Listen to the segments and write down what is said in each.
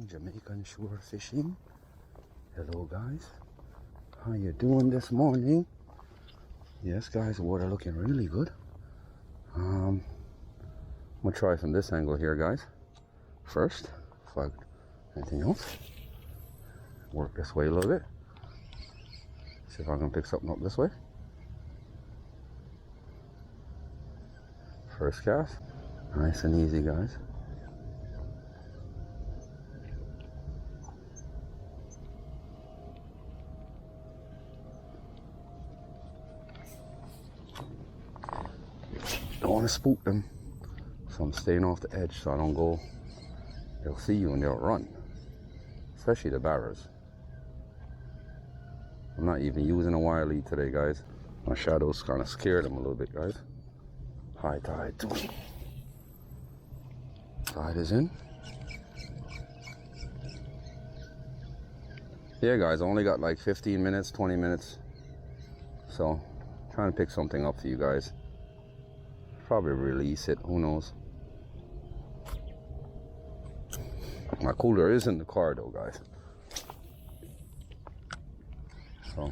Jamaican shore fishing. Hello guys, how you doing this morning? Yes guys, the water looking really good. I'm gonna try from this angle here guys first. If I anything else, work this way a little bit, see if I can pick something up this way. First cast, nice and easy guys. Don't want to spook them, so I'm staying off the edge so I don't go. They'll see you and they'll run, especially the barras. I'm not even using a wire lead today guys. My shadows kind of scared them a little bit guys. High tide too. Tide is in. Yeah guys, I only got like 15 minutes, 20 minutes. So trying to pick something up for you guys. Probably release it, who knows. My cooler is in the car though guys. So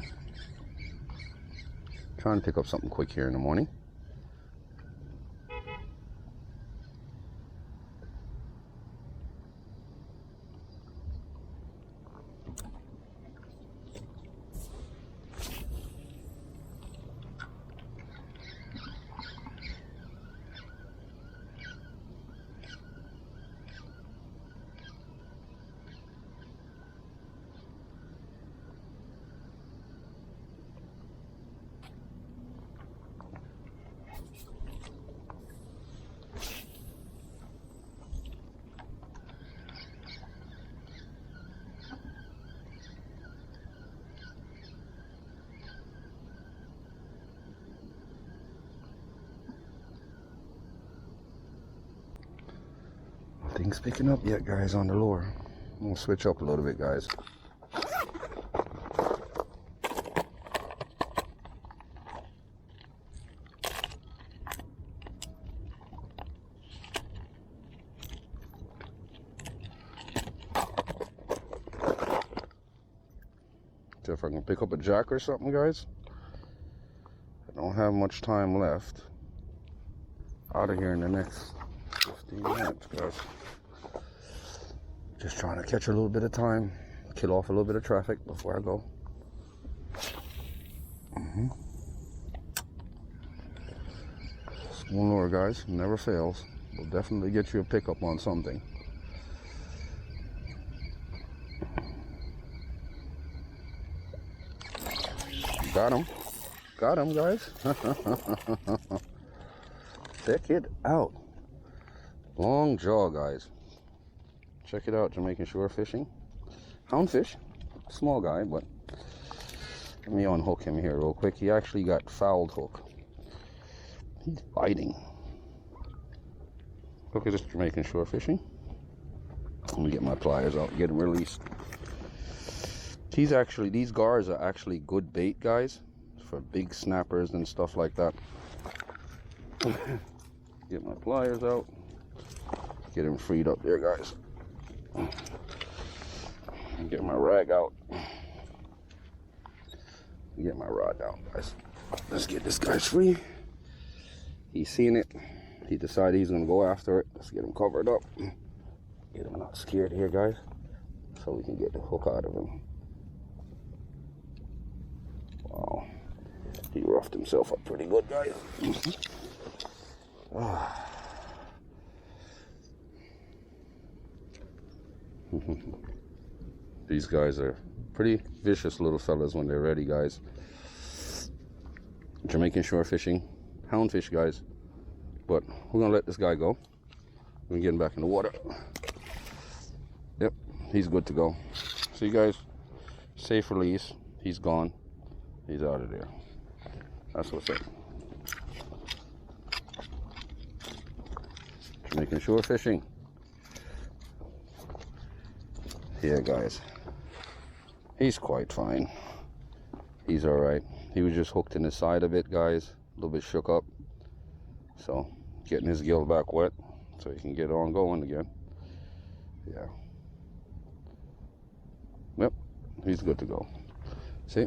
trying to pick up something quick here in the morning. Nothing's picking up yet guys on the lure. I'm gonna switch up a little bit guys. See if I can pick up a jack or something guys. I don't have much time left. Out of here in the next 15 minutes guys. Just trying to catch a little bit of time, kill off a little bit of traffic before I go. Spoon lure guys, never fails. Will definitely get you a pickup on something. Got him guys. Check it out. Long jaw guys. Check it out, Jamaican shore fishing. Hound fish, small guy, but let me unhook him here real quick. He actually got fouled hook. He's biting. Look at this Jamaican shore fishing. Let me get my pliers out, get him released. These gars are actually good bait guys for big snappers and stuff like that. Get my pliers out, get him freed up there guys. Get my rag out. Get my rod out guys. Let's get this guy free. He's seen it. He decided he's gonna go after it. Let's get him covered up. Get him not scared here guys, so we can get the hook out of him. Wow, he roughed himself up pretty good guys. These guys are pretty vicious little fellas when they're ready guys. Jamaican shore fishing, hound fish guys. But we're gonna let this guy go. We're gonna get him back in the water. Yep, he's good to go. See guys, safe release. He's gone. He's out of there. That's what's up. Jamaican shore fishing. Yeah guys, he's quite fine. He's all right. He was just hooked in the side of it, guys. A little bit shook up. So getting his gill back wet so he can get on going again. Yeah. Yep, he's good to go. See?